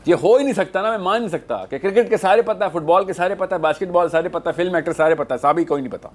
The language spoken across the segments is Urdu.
یہ ہو ہی نہیں سکتا نا, میں مان نہیں سکتا کہ کرکٹ کے سارے پتہ ہے, فٹ بال کے سارے پتہ ہے, باسکٹ بال سارے پتہ ہے, فلم ایکٹر سارے پتہ ہے, صاحب ہی کوئی نہیں پتا.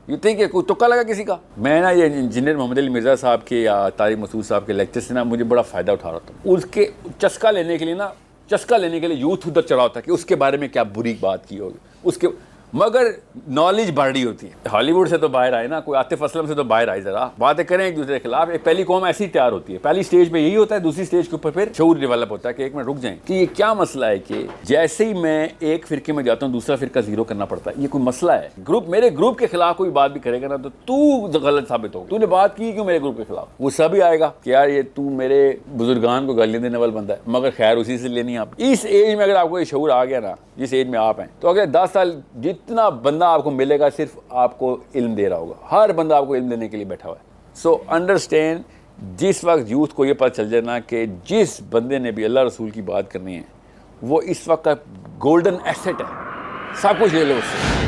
یہ تھی کہ کوئی تکا لگا کسی کا. میں نا یہ انجینئر محمد علی مرزا صاحب کے یا طارق مسعود صاحب کے لیکچر سے نا مجھے بڑا فائدہ اٹھا رہا تھا. اس کے چسکا لینے کے لیے یوتھ ادھر چڑھا ہوتا ہے کہ اس کے بارے میں کیا بری بات کی ہوگی اس کے, مگر نالج بڑھ رہی ہوتی ہے. ہالی ووڈ سے تو باہر آئے نا, کوئی عاطف اسلم سے تو باہر آئے, ذرا باتیں کریں ایک دوسرے کے خلاف. ایک پہلی قوم ایسی تیار ہوتی ہے, پہلی سٹیج پہ یہی ہوتا ہے, دوسری سٹیج کے اوپر پھر شعور ڈیولپ ہوتا ہے کہ ایک منٹ رک جائیں کہ یہ کیا مسئلہ ہے کہ جیسے ہی میں ایک فرقے میں جاتا ہوں دوسرا فرقہ زیرو کرنا پڑتا ہے. یہ کوئی مسئلہ ہے. میرے گروپ کے خلاف کوئی بات بھی کرے گا نا تو غلط ثابت ہوگا. تو نے بات کی کیوں میرے گروپ کے خلاف, وہ سب ہی آئے گا کہ یار یہ تو میرے بزرگان کو گالیاں دینے والا بندہ ہے, مگر خیر اسی سے لینی. آپ اس ایج میں اگر آپ کو یہ شعور آ گیا نا, جس ایج میں آپ ہیں, تو اگلے 10 سال جتنا بندہ آپ کو ملے گا صرف آپ کو علم دے رہا ہوگا. ہر بندہ آپ کو علم دینے کے لیے بیٹھا ہوا ہے. سو انڈرسٹینڈ, جس وقت یوتھ کو یہ پتہ چل جائے نا کہ جس بندے نے بھی اللہ رسول کی بات کرنی ہے وہ اس وقت کا گولڈن ایسٹ ہے, سب کچھ لے لو اس سے.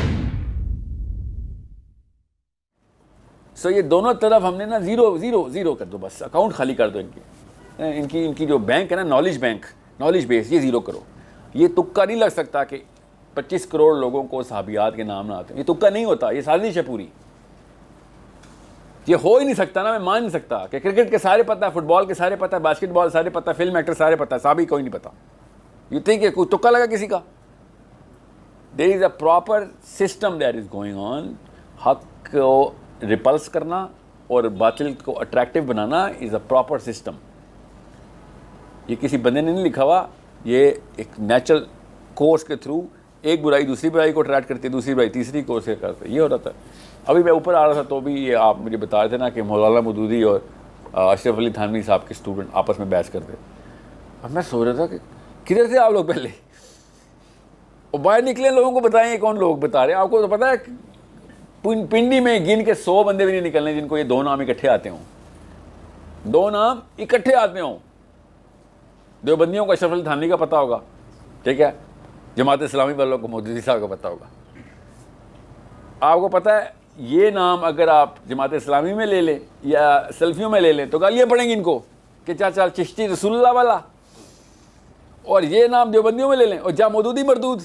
سو یہ دونوں طرف ہم نے نا زیرو کر دو, بس اکاؤنٹ خالی کر دو ان کی جو بینک ہے نا, نالج بیس, یہ زیرو کرو. یہ تکا نہیں لگ سکتا کہ 25 کروڑ لوگوں کو صحابیات کے نام نہ آتے ہیں. یہ تکا نہیں ہوتا, یہ سازش ہے پوری. یہ ہو ہی نہیں سکتا نا, میں مان نہیں سکتا کہ کرکٹ کے سارے پتہ ہے, فٹ بال کے سارے پتہ ہے, باسکٹ بال سارے پتہ ہے, فلم ایکٹر سارے پتہ ہے, صاحب ہی کوئی نہیں پتا. یہ تھی کہ کوئی تکا لگا کسی کا. There is a proper system that is going on. حق کو ریپلس کرنا اور باطل کو اٹریکٹیو بنانا از اے پراپر سسٹم. یہ کسی بندے نے نہیں لکھا ہوا, یہ ایک نیچرل کورس کے تھرو ایک برائی دوسری برائی کو اٹریکٹ کرتی ہے, دوسری برائی تیسری کو سے کرتے, یہ ہو رہا تھا. ابھی میں اوپر آ رہا تھا تو بھی یہ آپ مجھے بتا رہے تھے نا کہ مولانا مودودی اور اشرف علی تھانوی صاحب کے اسٹوڈنٹ آپس میں بحث کرتے. اب میں سوچ رہا تھا کہ کدھر تھے آپ لوگ پہلے, اور باہر نکلے لوگوں کو بتائیں کون لوگ بتا رہے ہیں. آپ کو تو پتا ہے پنڈی میں گن کے 100 بندے بھی نہیں نکلنے جن کو یہ دو نام اکٹھے آتے ہوں, دو نام اکٹھے آتے ہوں. دیوبندیوں کو اشرف علی تھانوی کا پتہ ہوگا, ٹھیک ہے, جماعت اسلامی والوں کو مودودی صاحب کا پتہ ہوگا. آپ کو پتہ ہے یہ نام اگر آپ جماعت اسلامی میں لے لیں یا سلفیوں میں لے لیں تو گالیاں پڑیں گی ان کو کہ چاچا چشتی رسول اللہ والا, اور یہ نام دیوبندیوں میں لے لیں اور جا مودودی مردود.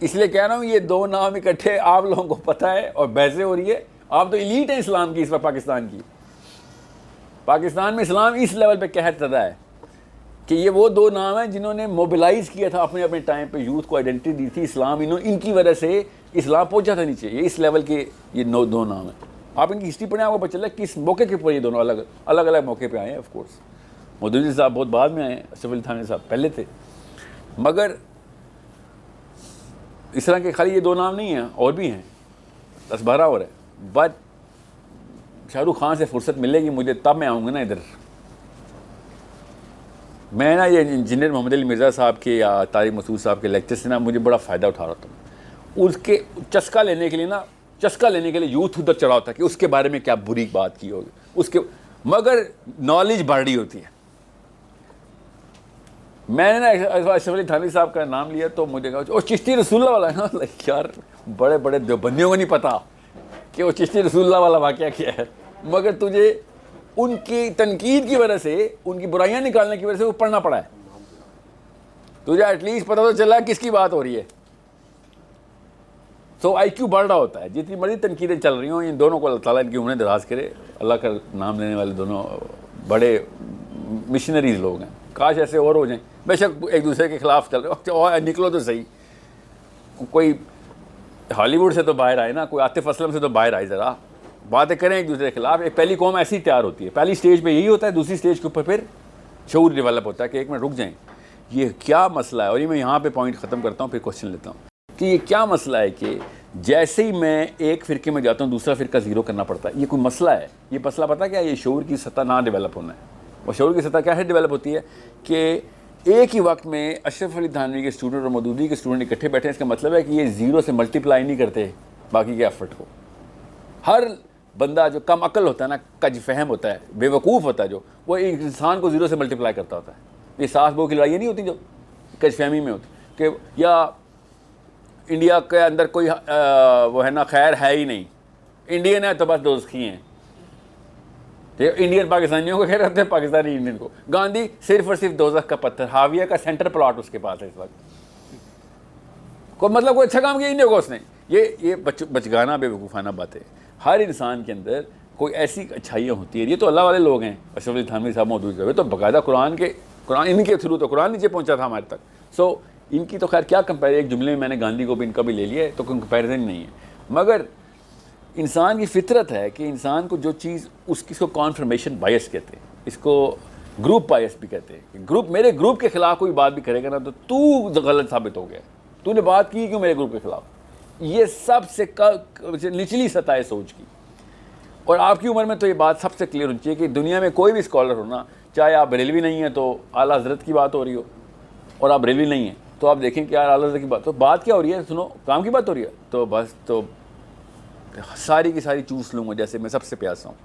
اس لیے کہہ رہا ہوں یہ دو نام اکٹھے آپ لوگوں کو پتہ ہے اور بحثیں ہو رہی ہے. آپ تو ایلیٹ ہیں اسلام کی اس وقت پاکستان کی. پاکستان میں اسلام اس لیول پہ قہر زدہ ہے کہ یہ وہ دو نام ہیں جنہوں نے موبلائز کیا تھا اپنے ٹائم پہ, یوتھ کو آئیڈینٹی دی تھی اسلام. ان کی وجہ سے اسلام پہنچا تھا نیچے. یہ اس لیول کے یہ دو نام ہیں. آپ ان کی ہسٹری پڑھیں, آپ کو پتہ چلا کس موقع کے اوپر یہ دونوں الگ موقع پہ آئے ہیں. آف کورس مودودی صاحب بہت بعد میں آئے ہیں, اشرف علی تھانوی صاحب پہلے تھے, مگر اس طرح کے خالی یہ دو نام نہیں ہیں, اور بھی ہیں 10-12 اور ہیں. بٹ شاہ رخ خان سے فرصت ملے گی مجھے تب میں آؤں گا نا ادھر. میں نا یہ انجینئر محمد علی مرزا صاحب کے یا طارق مسعود صاحب کے لیکچر سے نا مجھے بڑا فائدہ اٹھا رہا تھا. اس کے چسکا لینے کے لیے یوتھ ادھر چڑھا ہوتا ہے کہ اس کے بارے میں کیا بری بات کی ہوگی اس کے, مگر نالج بڑھ رہی ہوتی ہے. میں نے نا اشرف علی تھانوی صاحب کا نام لیا تو مجھے کہا وہ چشتی رسول اللہ والا ہے نا. یار بڑے بڑے دیوبندیوں کو نہیں پتا کہ وہ چشتی رسول اللہ والا واقعہ کیا ہے, مگر تجھے ان کی تنقید کی وجہ سے, ان کی برائیاں نکالنے کی وجہ سے وہ پڑھنا پڑا ہے. تجھے ایٹ لیسٹ پتہ تو چلا کس کی بات ہو رہی ہے. سو آئی کیو بڑھ رہا ہوتا ہے. جتنی مرضی تنقیدیں چل رہی ہوں, ان دونوں کو اللہ تعالیٰ ان کی عمریں دراز کرے. اللہ کا نام لینے والے دونوں بڑے مشنریز لوگ ہیں, کاش ایسے اور ہو جائیں. بے شک ایک دوسرے کے خلاف چل رہے ہو, نکلو تو صحیح. کوئی ہالی ووڈ سے تو باہر آئے نا, کوئی عاطف اسلم سے تو باہر آئے, ذرا باتیں کریں ایک دوسرے کے خلاف. ایک پہلی قوم ایسی تیار ہوتی ہے, پہلی سٹیج پہ یہی ہوتا ہے, دوسری سٹیج کے اوپر پھر شعور ڈیولپ ہوتا ہے کہ ایک منٹ رک جائیں یہ کیا مسئلہ ہے. اور یہ میں یہاں پہ پوائنٹ ختم کرتا ہوں, پھر کوشچن لیتا ہوں کہ یہ کیا مسئلہ ہے کہ جیسے ہی میں ایک فرقے میں جاتا ہوں دوسرا فرقہ زیرو کرنا پڑتا ہے. یہ کوئی مسئلہ ہے. یہ مسئلہ پتہ کیا ہے, یہ شعور کی سطح نہ ڈیولپ ہونا ہے. اور شعور کی سطح کیا ہے ڈیولپ ہوتی ہے کہ ایک ہی وقت میں اشرف علی تھانوی کے اسٹوڈنٹ اور مودودی کے اسٹوڈنٹ اکٹھے بیٹھے ہیں. اس کا مطلب ہے کہ یہ زیرو سے ملٹیپلائی نہیں کرتے باقی کے ایفرٹ کو. ہر بندہ جو کم عقل ہوتا ہے نا, کج فہم ہوتا ہے, بے وقوف ہوتا ہے, جو وہ ایک انسان کو زیرو سے ملٹیپلائی کرتا ہوتا ہے. یہ ساس بہو کی لڑائیاں نہیں ہوتی جو کج فہمی میں ہوتی کہ یا انڈیا کے اندر کوئی وہ ہے نا خیر ہے ہی نہیں, انڈین ہے تو بس دوزخی ہیں. انڈین پاکستانیوں کو کہہ رہے تھے, پاکستانی انڈین کو. گاندھی صرف اور صرف دوزخ کا پتھر, حاویہ کا سینٹر پلاٹ اس کے پاس ہے اس وقت. کوئی مطلب کوئی اچھا کام کیا انڈیا کو اس نے. یہ بچگانا بے وقوفانہ بات ہے. ہر انسان کے اندر کوئی ایسی اچھائیاں ہوتی ہیں. یہ تو اللہ والے لوگ ہیں, اشرف علی تھانوی صاحب موجود ہوئے تو باقاعدہ قرآن ان کے تھرو تو قرآن نیچے پہنچا تھا ہمارے تک. سو ان کی تو خیر کیا کمپیئر, ایک جملے میں میں نے گاندھی کو بھی ان کا بھی لے لیا ہے, تو کمپیریزن نہیں ہے. مگر انسان کی فطرت ہے کہ انسان کو جو چیز اس کو کانفرمیشن بائس کہتے ہیں, اس کو گروپ بائس بھی کہتے ہیں. میرے گروپ کے خلاف کوئی بات بھی کرے گا نا تو غلط ثابت ہو گیا, تو نے بات کی کیوں میرے گروپ کے خلاف. یہ سب سے نچلی سطح ہے سوچ کی. اور آپ کی عمر میں تو یہ بات سب سے کلیئر ہونی چاہیے کہ دنیا میں کوئی بھی اسکالر ہو نا, چاہے آپ بریلوی نہیں ہیں تو اعلیٰ حضرت کی بات ہو رہی ہو, اور آپ بریلوی نہیں ہیں تو آپ دیکھیں کہ یار اعلیٰ حضرت کی بات, تو بات کیا ہو رہی ہے, سنو کام کی بات ہو رہی ہے, تو بس تو ساری کی ساری چوس لوں گا جیسے میں سب سے پیاسا ہوں.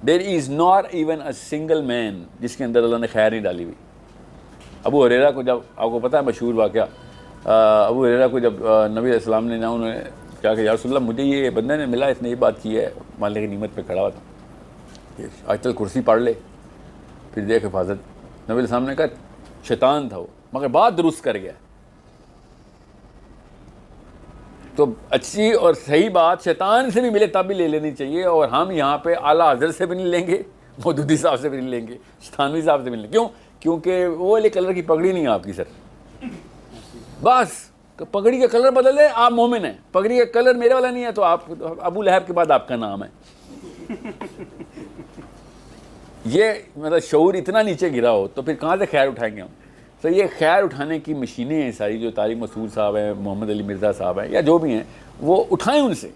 There is not even a single man جس کے اندر اللہ نے خیر نہیں ڈالی ہوئی. ابو ہریرہ کو جب, آپ کو پتہ ہے مشہور واقعہ, ابو ہریرہ کو جب نبی علیہ السلام نے انہوں نے کہا کہ یا رسول اللہ مجھے یہ بندے نے ملا, اس نے یہ بات کی ہے, مالک کی نعمت پہ کھڑا ہوا تھا, آج تل کرسی پڑھ لے پھر دیکھ حفاظت. نبی علیہ السلام نے کہا شیطان تھا وہ, مگر بات درست کر گیا. تو اچھی اور صحیح بات شیطان سے بھی ملے تب بھی لے لینی چاہیے. اور ہم یہاں پہ اعلیٰ حضرت سے بھی نہیں لیں گے, مودودی صاحب سے بھی نہیں لیں گے, تھانوی صاحب سے بھی نہیں. کیوں؟ کیونکہ وہ والے کلر کی پگڑی نہیں ہے آپ کی سر. بس پگڑی کا کلر بدل ہے, آپ مومن ہیں. پگڑی کا کلر میرے والا نہیں ہے تو آپ ابو لہب کے بعد آپ کا نام ہے. یہ مطلب شعور اتنا نیچے گرا ہو تو پھر کہاں سے خیر اٹھائیں گے ہم. تو یہ خیر اٹھانے کی مشینیں ہیں ساری, جو طارق مسعود صاحب ہیں, محمد علی مرزا صاحب ہیں, یا جو بھی ہیں, وہ اٹھائیں ان سے,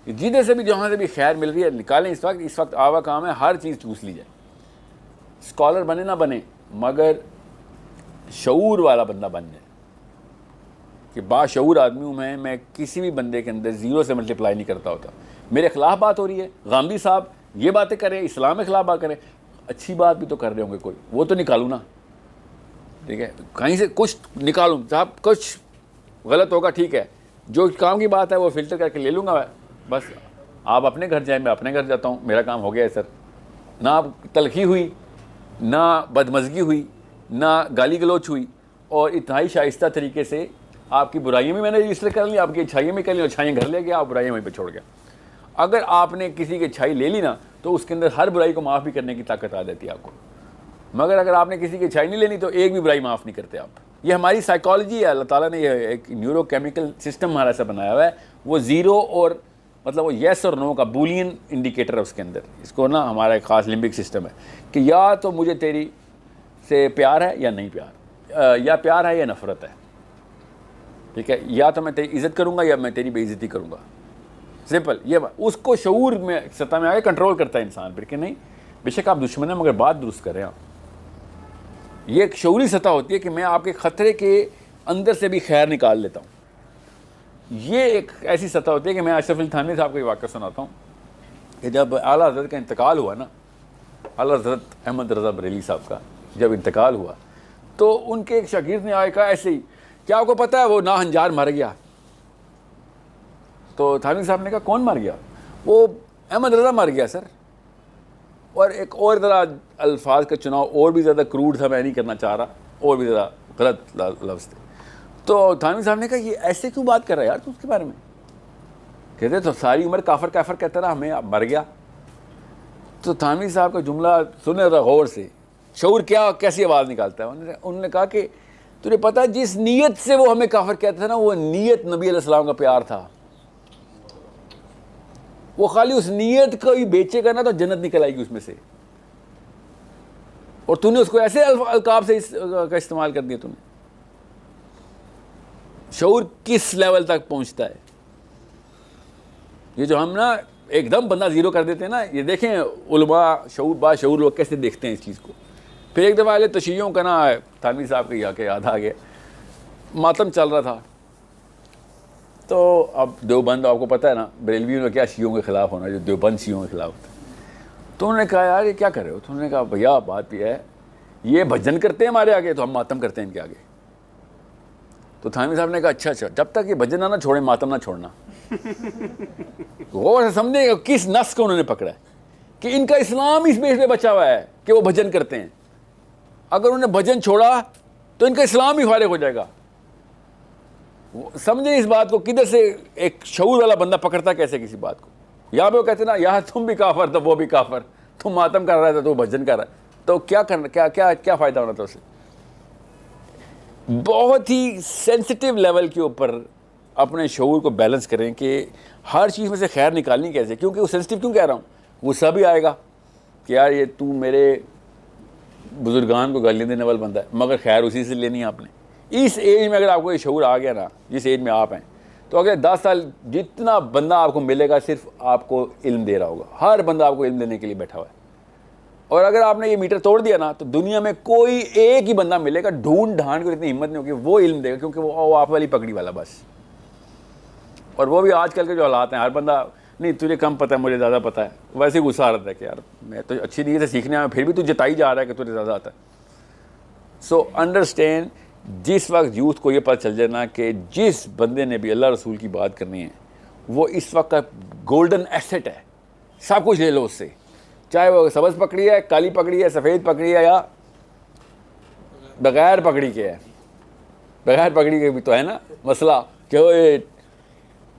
جدھر سے بھی جہاں سے بھی خیر مل رہی ہے نکالیں. اس وقت آوا کام ہے ہر چیز چوس لی جائے. اسکالر بنے نہ بنے مگر شعور والا بندہ بن جائے کہ باشعور آدمی ہوں میں کسی بھی بندے کے اندر زیرو سے ملٹیپلائی نہیں کرتا ہوتا. میرے خلاف بات ہو رہی ہے, غامدی صاحب یہ باتیں کریں, اسلام کے خلاف بات کریں, اچھی بات بھی تو کر رہے ہوں گے کوئی, وہ تو نکالوں نا. ٹھیک ہے, کہیں سے کچھ نکالوں صاحب, کچھ غلط ہوگا ٹھیک ہے, جو کام کی بات ہے وہ فلٹر کر کے لے لوں گا. بس آپ اپنے گھر جائیں, میں اپنے گھر جاتا ہوں, میرا کام ہو گیا ہے سر. نہ تلخی ہوئی, نہ بدمزگی ہوئی, نہ گالی گلوچ ہوئی, اور اتنائی شائستہ طریقے سے آپ کی برائیاں بھی میں نے رجسٹر کر لی, آپ کی اچھائیاں بھی کر لی, اچھائیاں گھر لے گیا, آپ برائیاں وہیں پہ چھوڑ گیا. اگر آپ نے کسی کی اچھائی لے لی نا تو اس کے اندر ہر برائی کو معاف بھی کرنے کی طاقت آ جاتی ہے آپ کو. مگر اگر آپ نے کسی کی اچھائی نہیں لینی تو ایک بھی برائی معاف نہیں کرتے آپ. یہ ہماری سائیکالوجی ہے, اللہ تعالیٰ نے یہ ایک نیورو کیمیکل سسٹم ہمارا ایسا بنایا ہوا ہے. وہ زیرو اور مطلب وہ یس اور نو کا بولین انڈیکیٹر ہے اس کے اندر. اس کو نا ہمارا ایک خاص لمبک سسٹم ہے کہ یا تو مجھے تیری سے پیار ہے یا نہیں پیار, یا پیار ہے یا نفرت ہے. ٹھیک ہے, یا تو میں تیری عزت کروں گا یا میں تیری بے عزتی کروں گا. سمپل. یہ اس کو شعور میں سطح میں آگے کنٹرول کرتا ہے انسان پھر کہ نہیں بے شک آپ دشمن ہیں مگر بات درست کریں آپ. یہ ایک شعوری سطح ہوتی ہے کہ میں آپ کے خطرے کے اندر سے بھی خیر نکال لیتا ہوں. یہ ایک ایسی سطح ہوتی ہے کہ میں اشرف علی تھانوی صاحب کو یہ واقعہ سناتا ہوں کہ جب اعلیٰ حضرت کا انتقال ہوا نا, اعلیٰ حضرت احمد رضا بریلوی صاحب کا جب انتقال ہوا تو ان کے ایک شاگرد نے آئے کہا ایسے ہی, کیا آپ کو پتہ ہے وہ ناہنجار مر گیا. تو تھانوی صاحب نے کہا کون مر گیا؟ وہ احمد رضا مر گیا سر. اور ایک اور ذرا الفاظ کا چناؤ اور بھی زیادہ کروڈ تھا, میں نہیں کرنا چاہ رہا, اور بھی زیادہ غلط لفظ تھے. تو تھانوی صاحب نے کہا یہ ایسے کیوں بات کر رہا ہے یار تو اس کے بارے میں؟ کہتے تو ساری عمر کافر کافر کہتا رہا, ہمیں مر گیا. تو تھانوی صاحب کا جملہ سنے تھا غور سے, شعور کیا کیسی آواز نکالتا ہے. انہوں نے کہا کہ تجھے پتہ جس نیت سے وہ ہمیں کافر کہتا تھا نا, وہ نیت نبی علیہ السلام کا پیار تھا. وہ خالی اس نیت کو ہی بیچے گا نا تو جنت نکل آئے گی اس میں سے. اور تو نے اس کو ایسے القاب سے کا استعمال کر دیا. تو نے شعور کس لیول تک پہنچتا ہے. یہ جو ہم نا ایک دم بندہ زیرو کر دیتے ہیں نا, یہ دیکھیں علماء شعور با شعور لوگ کیسے دیکھتے ہیں اس چیز کو. پھر ایک دفعہ تشیعوں کا نا تھانوی صاحب کے یاد آ گیا, ماتم چل رہا تھا. تو اب دیوبند آپ کو پتہ ہے نا بریلویوں نے کیا شیعوں کے خلاف ہونا, جو دیوبند شیعوں کے خلاف ہوتا ہے. تو انہوں نے کہا یار یہ کیا کر رہے ہو؟ تو انہوں نے کہا بھیا بات یہ ہے, یہ بھجن کرتے ہیں ہمارے آگے تو ہم ماتم کرتے ہیں ان کے آگے. تو تھانوی صاحب نے کہا اچھا جب تک یہ بھجن نہ چھوڑیں ماتم نہ چھوڑنا. غور سے سمجھیں کس نس کو انہوں نے پکڑا ہے. کہ ان کا اسلام اس بیس پہ بچا ہوا ہے کہ وہ بھجن کرتے ہیں. اگر انہوں نے بھجن چھوڑا تو ان کا اسلام ہی فارغ ہو جائے گا. سمجھیں اس بات کو, کدھر سے ایک شعور والا بندہ پکڑتا کیسے کسی بات کو. یہاں پہ وہ کہتے ہیں نا, یہاں تم بھی کافر تو وہ بھی کافر, تم ماتم کر رہا تھا تو وہ بھجن کر رہا ہے, تو کیا کرنا, کیا فائدہ ہونا تھا اسے. بہت ہی سینسٹیو لیول کے اوپر اپنے شعور کو بیلنس کریں کہ ہر چیز میں سے خیر نکالنی کیسے. کیونکہ وہ سینسٹیو کیوں کہہ رہا ہوں, غصہ بھی آئے گا کہ یار یہ تو میرے بزرگان کو گالیاں دینے والا بندہ ہے, مگر خیر اسی سے لینی ہے آپ نے. اس ایج میں اگر آپ کو یہ شعور آ گیا نا, جس ایج میں آپ ہیں, تو اگر 10 سال جتنا بندہ آپ کو ملے گا صرف آپ کو علم دے رہا ہوگا. ہر بندہ آپ کو علم دینے کے لیے بیٹھا ہوا ہے. اور اگر آپ نے یہ میٹر توڑ دیا نا, تو دنیا میں کوئی ایک ہی بندہ ملے گا ڈھونڈ ڈھانڈ کو اتنی ہمت نہیں ہوگی, وہ علم دے گا, کیونکہ وہ آپ والی پگڑی والا بس. اور وہ بھی آج کل کے جو حالات ہیں, ہر بندہ نہیں تجھے کم پتہ ہے مجھے زیادہ پتہ ہے, ویسے ہی غصہ آ رہتا ہے کہ یار میں تو اچھی نیت سے سیکھنے آیا, پھر بھی تو جتائی جا رہا ہے کہ تجھے زیادہ آتا ہے. سو انڈرسٹینڈ, جس وقت یوتھ کو یہ پتہ چل جائے نا کہ جس بندے نے بھی اللہ رسول کی بات کرنی ہے وہ اس وقت کا گولڈن ایسٹ ہے, سب کچھ لے لو اس سے, چاہے وہ سبز پکڑی ہے, کالی پکڑی ہے, سفید پکڑی ہے, یا بغیر پکڑی کے ہے. بغیر پکڑی کے بھی تو ہے نا مسئلہ کہ وہ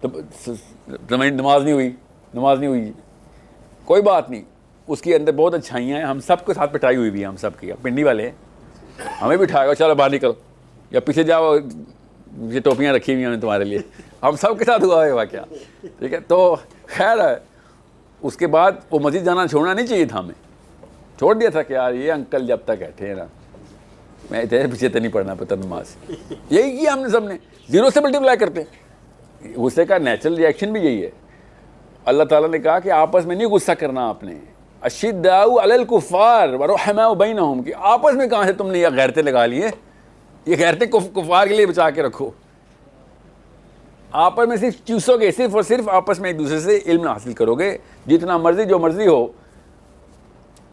نماز نہیں ہوئی, کوئی بات نہیں, اس کے اندر بہت اچھائیاں ہیں. ہم سب کے ساتھ پٹائی ہوئی بھی ہے, ہم سب کی پنڈی والے ہیں, ہمیں بھی اٹھائے گا چلو باہر نکل, یا پیچھے جاؤ یہ ٹوپیاں رکھی ہوئی ہیں تمہارے لیے, ہم سب کے ساتھ ہوا ہے واقعہ, ٹھیک ہے. تو خیر ہے, اس کے بعد وہ مسجد جانا چھوڑنا نہیں چاہیے تھا, ہمیں چھوڑ دیا تھا کہ یار یہ انکل جب تک بیٹھے ہیں نا, میں تیرے پیچھے تو نہیں پڑھنا پتہ نماز. یہی کیا ہم نے سب نے, 0 سے ملٹیپلائی کرتے. غصے کا نیچرل ریئیکشن بھی یہی ہے. اللہ تعالیٰ نے کہا کہ آپس میں نہیں غصہ کرنا آپ نے, اشداء علی الکفار ورحماء بینہم, کہ آپس میں کہاں سے تم نے یہ غیرتیں لگا لی ہیں, یہ غیرتیں کفار کے لیے بچا کے رکھو. آپس میں صرف چوسو گے, صرف اور صرف آپس میں ایک دوسرے سے علم حاصل کرو گے, جتنا مرضی جو مرضی ہو.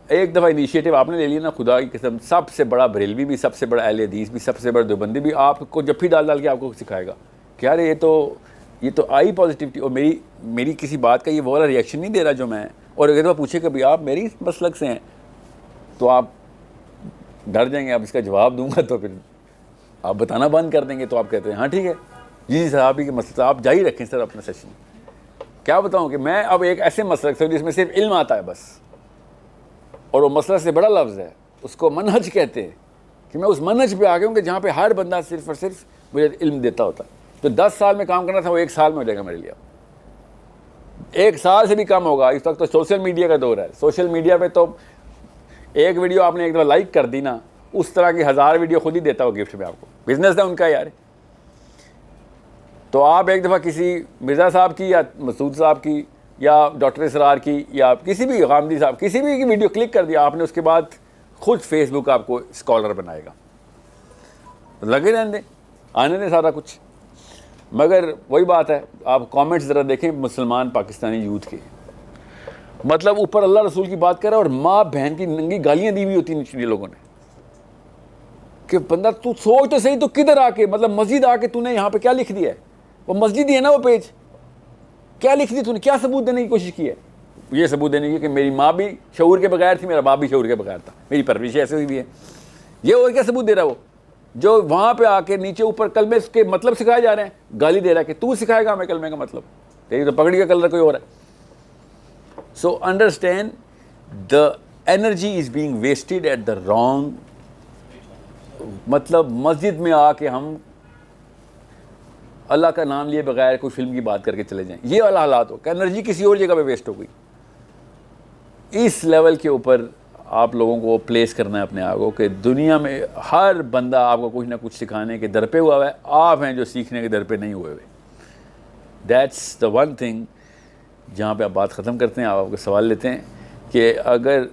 ایک دفعہ انیشیٹو آپ نے لے لیا نا, خدا کی قسم, سب سے بڑا بریلوی بھی, سب سے بڑا اہل حدیث بھی, سب سے بڑا دیوبندی بھی آپ کو جفی ڈال کے آپ کو سکھائے گا کہ یار یہ تو آئی پازیٹیوٹی. اور میری کسی بات کا یہ وہ والا ریئیکشن نہیں دے رہا جو میں, اور اگر وہ پوچھے کہ آپ میری مسلک سے ہیں, تو آپ ڈر جائیں گے. آپ اس کا جواب دوں گا تو پھر آپ بتانا بند کر دیں گے. تو آپ کہتے ہیں ہاں ٹھیک ہے جی سر, آپ ہی کے مسئلہ آپ جاری رکھیں سر اپنا سیشن. کیا بتاؤں کہ میں اب ایک ایسے مسلک سے جس میں صرف علم آتا ہے بس, اور وہ مسئلہ سے بڑا لفظ ہے, اس کو منہج کہتے ہیں, کہ میں اس منہج پہ آ گیا ہوں کہ جہاں پہ ہر بندہ صرف اور صرف مجھے علم دیتا ہوتا ہے. تو 10 سال میں کام کرنا تھا, وہ 1 سال میں ہو جائے گا میرے لیے. 1 سال سے بھی کم ہوگا. اس وقت تو سوشل میڈیا کا دور ہے. سوشل میڈیا پہ تو ایک ویڈیو آپ نے ایک دفعہ لائک کر دی نا, اس طرح کی 1000 ویڈیو خود ہی دیتا ہو گفٹ میں آپ کو. بزنس ہے ان کا یار. تو آپ ایک دفعہ کسی مرزا صاحب کی یا مسعود صاحب کی یا ڈاکٹر اسرار کی یا کسی بھی غامدی صاحب کسی بھی کی ویڈیو کلک کر دیا آپ نے, اس کے بعد خود فیس بک آپ کو اسکالر بنائے گا. لگے رہنے دیں, آنے دیں سارا کچھ. مگر وہی بات ہے, آپ کامنٹس ذرا دیکھیں مسلمان پاکستانی یوتھ کے, مطلب اوپر اللہ رسول کی بات کر رہا ہے اور ماں بہن کی ننگی گالیاں دی ہوئی ہوتی ہیں یہ لوگوں نے, کہ بندہ تو سوچ تو صحیح, تو کدھر آ کے مطلب مسجد آ کے تو نے یہاں پہ کیا لکھ دیا ہے, وہ مسجد ہی ہے نا وہ پیج, کیا لکھ دی تو نے, کیا ثبوت دینے کی کوشش کی ہے. یہ ثبوت دینے کی کہ میری ماں بھی شعور کے بغیر تھی, میرا باپ بھی شعور کے بغیر تھا, میری پرورش ایسے ہوئی بھی ہے. یہ اور کیا ثبوت دے رہا ہے وہ, جو وہاں پہ آ کے نیچے اوپر کلمے کے مطلب سکھائے جا رہے ہیں, گالی دے رہا ہے کہ تو سکھائے گا ہمیں کلمے کا مطلب, تیری تو پگڑی کا کلر کوئی اور ہے. So understand the energy is being wasted at the wrong. مطلب مسجد میں آ کے ہم اللہ کا نام لیے بغیر کوئی فلم کی بات کر کے چلے جائیں, یہ والا حالات ہو کہ انرجی کسی اور جگہ پہ ویسٹ ہو گئی. اس لیول کے اوپر آپ لوگوں کو پلیس کرنا ہے اپنے آپ کو کہ دنیا میں ہر بندہ آپ کو کچھ نہ کچھ سکھانے کے در پہ ہوا ہے, آپ ہیں جو سیکھنے کے در پہ نہیں ہوئے ہوئے. دیٹس دا ون تھنگ جہاں پہ آپ بات ختم کرتے ہیں. آپ کو سوال لیتے ہیں کہ اگر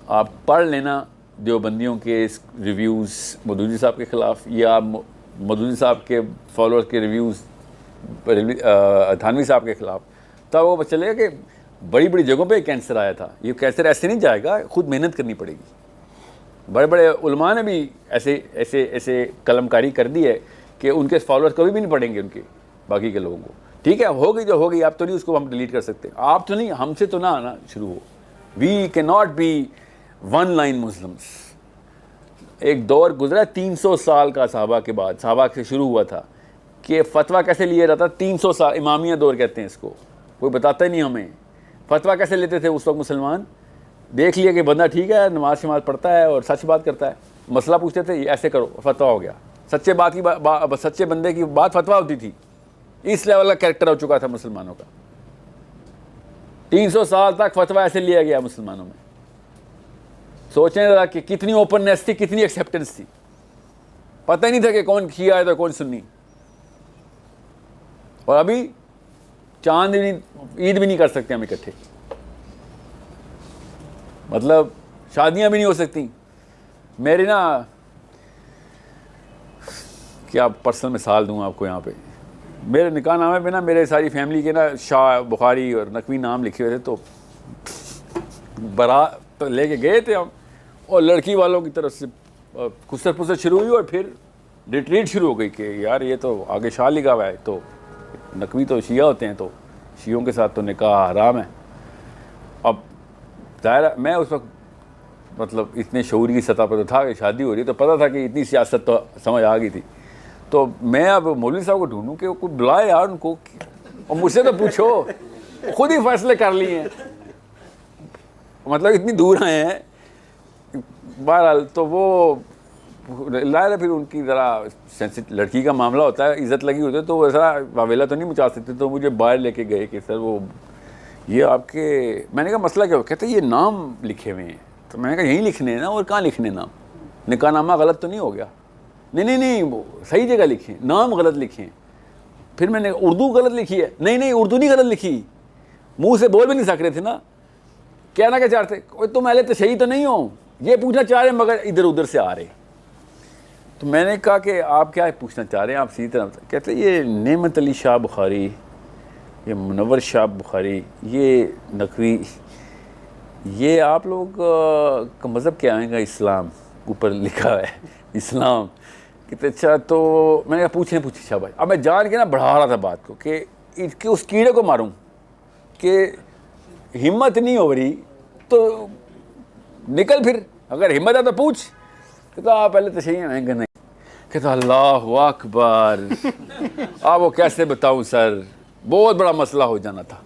آپ پڑھ لینا دیوبندیوں کے ریویوز مودودی صاحب کے خلاف, یا مودودی صاحب کے فالوورز کے ریویوز تھانوی صاحب کے خلاف, تب وہ چلے گا کہ بڑی بڑی جگہوں پہ کینسر آیا تھا. یہ کینسر ایسے نہیں جائے گا, خود محنت کرنی پڑے گی. بڑے بڑے علماء نے بھی ایسے قلم کاری کر دی ہے کہ ان کے فالوورز کبھی بھی نہیں پڑھیں گے ان کے باقی کے لوگوں کو. ٹھیک ہے, ہوگی جو ہوگی, آپ تو نہیں اس کو ہم ڈیلیٹ کر سکتے, آپ تو نہیں, ہم سے تو نہ آنا شروع ہو. We key not be one line Muslims. ایک دور گزرا 300 سال کا صحابہ کے بعد, صحابہ سے شروع ہوا تھا کہ فتویٰ کیسے لیا جاتا. 300 سال, امامیہ دور کہتے ہیں اس کو, کوئی بتاتا ہی نہیں ہمیں. فتویٰ کیسے لیتے تھے اس وقت مسلمان؟ دیکھ لیا کہ بندہ ٹھیک ہے, نماز شماز پڑھتا ہے اور سچ بات کرتا ہے, مسئلہ پوچھتے تھے, ایسے کرو, فتویٰ ہو گیا. سچے بات کی سچے بندے کی بات فتویٰ ہوتی تھی. اس لیول کا کریکٹر ہو چکا تھا مسلمانوں کا. 300 سال تک فتویٰ ایسے لیا گیا مسلمانوں میں. سوچیں ذرا کہ کتنی اوپننیس تھی, کتنی ایکسیپٹنس تھی. پتہ ہی نہیں تھا کہ کون شیعہ ہے تو کون سنی. اور ابھی چاند بھی نہیں, عید بھی نہیں کر سکتے ہم اکٹھے, مطلب شادیاں بھی نہیں ہو سکتی. میری نا کیا پرسنل مثال دوں آپ کو یہاں پہ, میرے نکاح نامے پہ نا میرے ساری فیملی کے نا شاہ, بخاری اور نقوی نام لکھے ہوئے تھے. تو برات لے کے گئے تھے ہم, اور لڑکی والوں کی طرف سے خسر پسر شروع ہوئی اور پھر ریٹریٹ شروع ہو گئی کہ یار یہ تو آگے شاہ لکھا ہوا ہے, تو نقوی تو شیعہ ہوتے ہیں, تو شیعوں کے ساتھ تو نکاح حرام ہے. اب ظاہر میں اس وقت مطلب اتنے شعوری کی سطح پر تو تھا کہ شادی ہو رہی, تو پتہ تھا کہ اتنی سیاست تو سمجھ آ گئی تھی. تو میں اب مولوی صاحب کو ڈھونڈوں کہ کوئی بلائے یار ان کو, اور مجھ سے تو پوچھو, خود ہی فیصلے کر لیے ہیں, مطلب اتنی دور آئے ہیں. بہرحال تو وہ لایا, پھر ان کی ذرا لڑکی کا معاملہ ہوتا ہے, عزت لگی ہوتی ہے, تو وہ ذرا واویلا تو نہیں مچا سکتے. تو مجھے باہر لے کے گئے کہ سر وہ یہ آپ کے, میں نے کہا مسئلہ کیا ہو, کہتے یہ نام لکھے ہوئے ہیں. تو میں نے کہا یہیں لکھنے ہیں نا, اور کہاں لکھنے نام, نکاح نامہ غلط تو نہیں ہو گیا؟ نہیں وہ صحیح جگہ لکھیں, نام غلط لکھیں. پھر میں نے اردو غلط لکھی ہے. نہیں اردو نہیں غلط لکھی, منہ سے بول بھی نہیں سک رہے تھے نا, کہنا کیا چاہتے, تم اہل تشیع تو نہیں ہو, یہ پوچھنا چاہ رہے ہیں مگر ادھر ادھر سے آ رہے. تو میں نے کہا کہ آپ کیا پوچھنا چاہ رہے ہیں, آپ سیدھی طرح. کہتے یہ نعمت علی شاہ بخاری, یہ منور شاہ بخاری, یہ نقوی, یہ آپ لوگ کا مذہب کیا آئے گا؟ اسلام اوپر لکھا ہے اسلام. کہتے اچھا. تو میں نے کہا پوچھیں شاہ بھائی. اب میں جان کے نا بڑھا رہا تھا بات کو کہ اس کیڑے کو ماروں, کہ ہمت نہیں ہو رہی تو نکل, پھر اگر ہمت ہے تو پوچھ. کہتا آپ پہلے تشیع ہیں کہ نہیں؟ کہتا اللہ اکبر, آپ وہ کیسے بتاؤں سر, بہت بڑا مسئلہ ہو جانا تھا.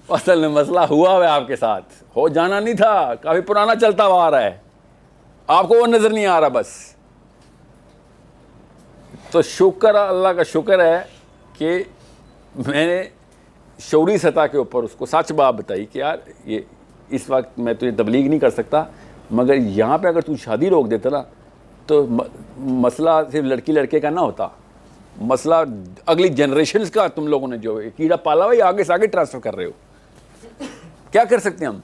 اصل میں مسئلہ ہوا ہے آپ کے ساتھ, ہو جانا نہیں تھا, کافی پرانا چلتا ہوا آ رہا ہے, آپ کو وہ نظر نہیں آ رہا بس. تو شکر, اللہ کا شکر ہے کہ میں نے شعوری سطح کے اوپر اس کو سچ بات بتائی کہ یار یہ اس وقت میں تجھے تبلیغ نہیں کر سکتا, مگر یہاں پہ اگر تو شادی روک دیتا نا تو مسئلہ صرف لڑکی لڑکے کا نہ ہوتا, مسئلہ اگلی جنریشنز کا تم لوگوں نے جو کیڑا پالا ہوا یہ آگے سے آگے ٹرانسفر کر رہے ہو. کیا کر سکتے ہیں ہم؟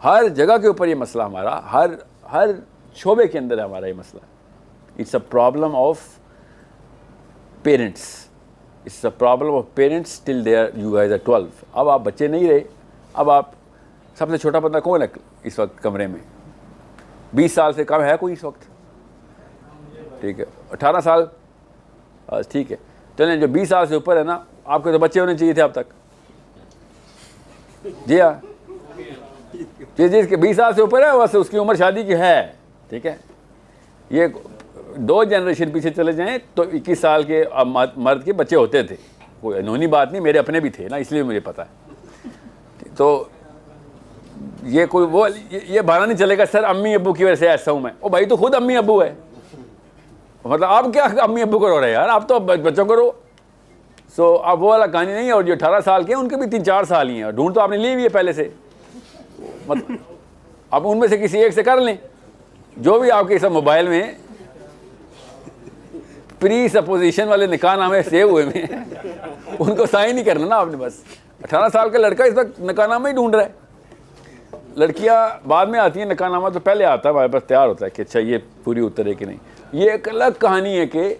ہر جگہ کے اوپر یہ مسئلہ ہمارا, ہر شعبے کے اندر ہے ہمارا یہ مسئلہ. It's a problem of parents, it's a problem of parents till they are you guys are 12. اب آپ بچے نہیں رہے, اب آپ سب سے چھوٹا بندہ کون ہے اس وقت کمرے میں؟ 20 سال سے کم ہے کوئی اس وقت؟ ٹھیک ہے 18 سال, ٹھیک ہے چلیں. جو 20 سال سے اوپر ہے نا, آپ کے تو بچے ہونے چاہیے تھے اب تک. جی ہاں, جس کے 20 سال سے اوپر ہے بس اس کی عمر شادی کی ہے, ٹھیک ہے. یہ 2 جنریشن پیچھے چلے جائیں تو 21 سال کے مرد کے بچے ہوتے تھے. کوئی انہونی بات نہیں, میرے اپنے بھی تھے نا, اس لیے مجھے پتہ ہے. تو یہ کوئی وہ یہ بہانا نہیں چلے گا سر امی ابو کی وجہ سے ایسا ہوں میں. او بھائی تو خود امی ابو ہے, مطلب آپ کیا امی ابو کو رو رہے ہیں یار, آپ تو بچوں کو رو. سو اب وہ والا کہانی نہیں ہے. اور جو 18 سال کے ہیں ان کے بھی 3-4 سال ہی ہیں, ڈھونڈ تو آپ نے لی ہوئی ہے پہلے سے. مطلب اب ان میں سے کسی ایک سے کر لیں, جو بھی آپ کے سب موبائل میں پری سپوزیشن والے نکاح نامے سیو ہوئے میں ان کو سائن نہیں کرنا نا آپ نے. بس 18 سال کا لڑکا اس وقت نکاح نامہ ہی ڈھونڈ رہا ہے. لڑکیاں بعد میں آتی ہیں, نکاح نامہ تو پہلے آتا ہے, ہمارے پاس تیار ہوتا ہے کہ اچھا یہ پوری اترے کہ نہیں. یہ ایک الگ کہانی ہے کہ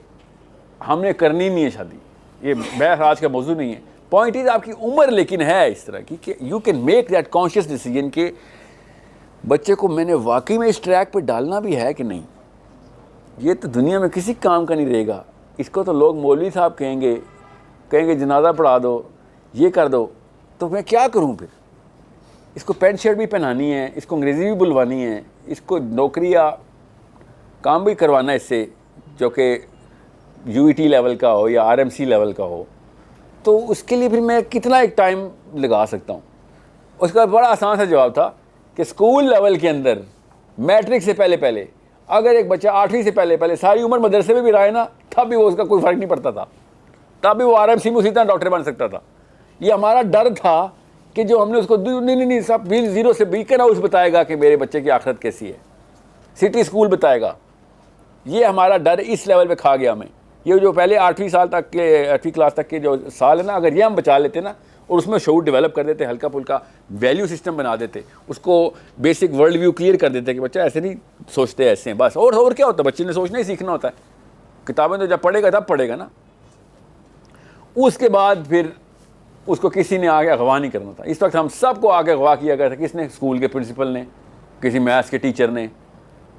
ہم نے کرنی نہیں ہے شادی, یہ بحث آج کا موضوع نہیں ہے. پوائنٹ از آپ کی عمر لیکن ہے اس طرح کی کہ you can make that conscious decision کہ بچے کو میں نے واقعی میں اس ٹریک پہ ڈالنا بھی ہے کہ نہیں. یہ تو دنیا میں کسی کام کا نہیں رہے گا. اس کو تو لوگ مولوی صاحب کہیں گے جنازہ پڑھا دو, یہ کر دو, تو میں کیا کروں پھر؟ اس کو پینٹ شرٹ بھی پہنانی ہے, اس کو انگریزی بھی بلوانی ہے, اس کو نوکری یا کام بھی کروانا ہے اس سے جو کہ یو ای ٹی لیول کا ہو یا آر ایم سی لیول کا ہو, تو اس کے لیے پھر میں کتنا ایک ٹائم لگا سکتا ہوں. اس کا بڑا آسان سا جواب تھا کہ اسکول لیول کے اندر میٹرک سے پہلے اگر ایک بچہ 8ویں سے پہلے ساری عمر مدرسے میں بھی رہا ہے نا, تب بھی وہ اس کا کوئی فرق نہیں پڑتا تھا, تب بھی وہ آر ایم سی میں اسی طرح ڈاکٹر بن سکتا تھا. یہ ہمارا ڈر تھا کہ جو ہم نے اس کو نہیں سب زیرو سے بیکن ہاؤس بتائے گا کہ میرے بچے کی آخرت کیسی ہے, سٹی اسکول بتائے گا. یہ ہمارا ڈر اس لیول پہ کھا گیا ہمیں. یہ جو پہلے 8ویں کلاس تک کے جو سال ہے نا, اگر یہ ہم بچا لیتے نا اور اس میں شعور ڈیولپ کر دیتے, ہلکا پھلکا ویلیو سسٹم بنا دیتے, اس کو بیسک ورلڈ ویو کلیئر کر دیتے کہ بچہ ایسے نہیں سوچتے, ایسے ہیں بس. اور کیا ہوتا ہے, بچے نے سوچنا ہی سیکھنا ہوتا ہے. کتابیں تو جب پڑھے گا تب پڑھے گا نا. اس کے بعد پھر اس کو کسی نے آگے اغوا نہیں کرنا تھا. اس وقت ہم سب کو آگے اغوا کیا گیا تھا. کس نے؟ اسکول کے پرنسپل نے, کسی میتھس کے ٹیچر نے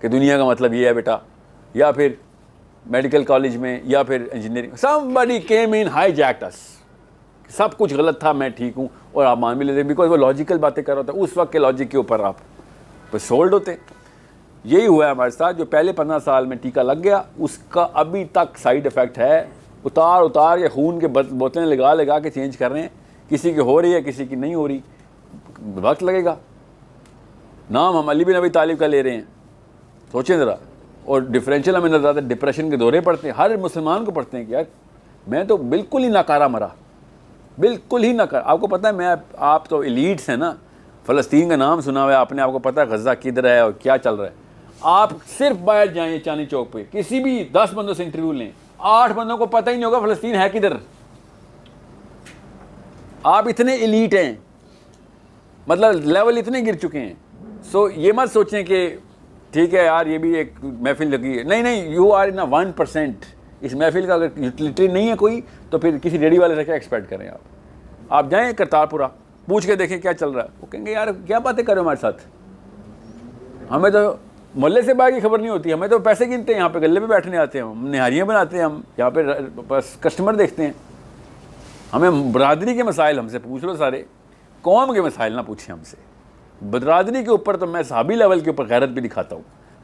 کہ دنیا کا مطلب یہ ہے بیٹا, یا پھر میڈیکل کالج میں, یا پھر engineering. somebody came in hijacked us. سب کچھ غلط تھا, میں ٹھیک ہوں, اور آپ مان بھی لیتے بیکاز وہ لاجیکل باتیں کر رہا ہوتا ہے. اس وقت کے لاجک کے اوپر آپ تو سولڈ ہوتے. یہی ہوا ہے ہمارے ساتھ. جو پہلے 15 سال میں ٹیکہ لگ گیا, اس کا ابھی تک سائیڈ افیکٹ ہے. اتار کے خون کے بوتلیں لگا کے چینج کر رہے ہیں. کسی کی ہو رہی ہے, کسی کی نہیں ہو رہی, وقت لگے گا. نام ہم علی بن ابی طالب کا لے رہے ہیں, سوچیں ذرا. اور ڈفرینشیل ہمیں نظر آتا ہے, ڈپریشن کے دورے پڑتے ہیں, ہر مسلمان کو پڑتے ہیں کہ یار میں تو بالکل ہی ناکارہ مرا, بالکل ہی ناکارہ. آپ کو پتہ ہے, آپ تو ایلیٹس ہیں نا, فلسطین کا نام سنا ہوا ہے آپ نے, آپ کو پتہ ہے غزہ کدھر ہے اور کیا چل رہا ہے. آپ صرف باہر جائیں چاندنی چوک پہ, کسی بھی 10 بندوں سے انٹرویو لیں, 8 بندوں کو پتہ ہی نہیں ہوگا فلسطین ہے کدھر. آپ اتنے ایلیٹ ہیں, مطلب لیول اتنے گر چکے ہیں. سو یہ مت سوچیں کہ ٹھیک ہے یار یہ بھی ایک محفل لگی ہے. نہیں, یو آر ان 1%. اس محفل کا اگر یوٹیلیٹی نہیں ہے کوئی, تو پھر کسی ریڈی والے سے کیا ایکسپیکٹ کریں آپ جائیں کرتارپورہ, پوچھ کے دیکھیں کیا چل رہا ہے. وہ کہیں گے یار کیا باتیں کرو ہمارے ساتھ, ہمیں تو محلے سے باہر کی خبر نہیں ہوتی, ہمیں تو پیسے گنتے ہیں, یہاں پہ گلے پہ بیٹھنے آتے ہیں, ہم نہاریاں بناتے ہیں, ہم یہاں پہ بس کسٹمر دیکھتے ہیں. ہمیں برادری کے مسائل ہم سے پوچھ لو سارے, قوم کے مسائل نہ پوچھیں ہم سے. برادری کے اوپر تو میں صحابی لیول کے اوپر غیرت بھی دکھاتا ہوں,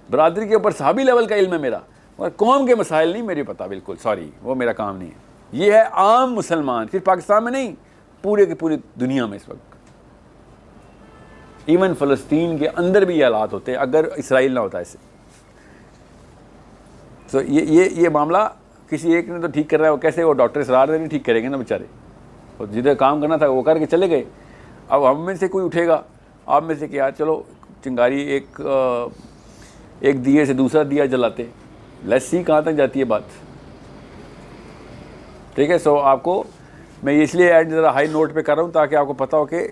برادری کے اوپر صحابی لیول کا علم ہے میرا, اور قوم کے مسائل نہیں میرے پتہ, بالکل سوری, وہ میرا کام نہیں ہے. یہ ہے عام مسلمان, صرف پاکستان میں نہیں, پورے کی پوری دنیا میں اس وقت. ایون فلسطین کے اندر بھی یہ حالات ہوتے ہیں اگر اسرائیل نہ ہوتا ایسے. تو یہ معاملہ کسی ایک نے تو ٹھیک کر رہا ہے, وہ کیسے, وہ ڈاکٹر اسرار نہیں ٹھیک کریں گے نا بیچارے, اور جدھر کام کرنا تھا وہ کر کے چلے گئے. اب ہم میں سے کوئی اٹھے گا, آپ میں سے کہ یار چلو چنگاری ایک دیے سے دوسرا دیا جلاتے, لیٹس سی کہاں تک جاتی ہے بات. ٹھیک ہے. سو آپ کو میں اس لیے ایڈ ذرا ہائی نوٹ پہ کر رہا ہوں تاکہ آپ کو پتہ ہو کہ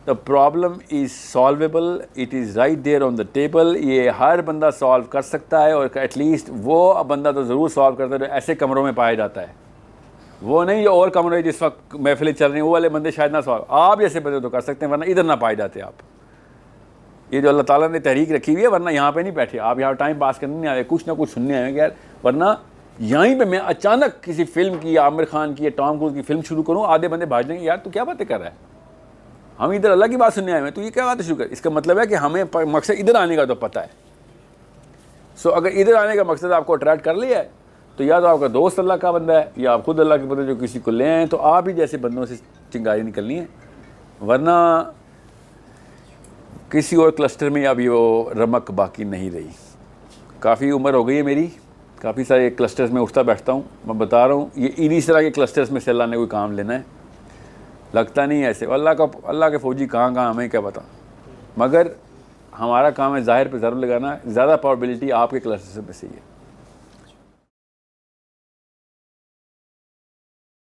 the problem is solvable, it is right there on the table. یہ ہر بندہ سالو کر سکتا ہے, اور ایٹ لیسٹ وہ بندہ تو ضرور سالو کرتا ہے جو ایسے کمروں میں پایا جاتا ہے. وہ نہیں جو اور کمرے جس وقت محفلیں چل رہی ہیں وہ والے بندے شاید نہ سالو, آپ جیسے بندے تو کر سکتے ہیں, ورنہ ادھر نہ پائے جاتے آپ. یہ جو اللہ تعالیٰ نے تحریک رکھی ہوئی ہے, ورنہ یہاں پہ نہیں بیٹھے آپ, یہاں ٹائم پاس کرنے نہیں آئے, کچھ نہ کچھ سننے آئے یار. ورنہ یہیں پہ میں اچانک کسی فلم کی یا عامر خان کی یا ٹام کروز کی فلم شروع کروں, آدھے بندے بھاگ جائیں گے یار تو کیا باتیں کر رہا ہے, ہم ادھر اللہ کی بات سننے آئے ہیں, تو یہ کیا بات شروع کر. اس کا مطلب ہے کہ ہمیں مقصد ادھر آنے کا تو پتہ ہے. سو اگر ادھر آنے کا مقصد آپ کو اٹریکٹ کر لیا ہے, تو یا تو آپ کا دوست اللہ کا بندہ ہے, یا آپ خود اللہ کے بندے جو کسی کو لے آئیں, تو آپ ہی جیسے بندوں سے چنگاری نکلنی ہے. ورنہ کسی اور کلسٹر میں ابھی وہ رمق باقی نہیں رہی. کافی عمر ہو گئی ہے میری, کافی سارے کلسٹرز میں اٹھتا بیٹھتا ہوں. میں بتا رہا ہوں یہ انہی طرح کے کلسٹرز میں سے اللہ نے کوئی کام لینا ہے, لگتا نہیں ہے ایسے. اللہ کے فوجی کہاں ہمیں کیا پتہ, مگر ہمارا کام ہے ظاہر پہ ضرور لگانا. زیادہ پرابیلٹی آپ کے کلسٹر میں سے ہی ہے.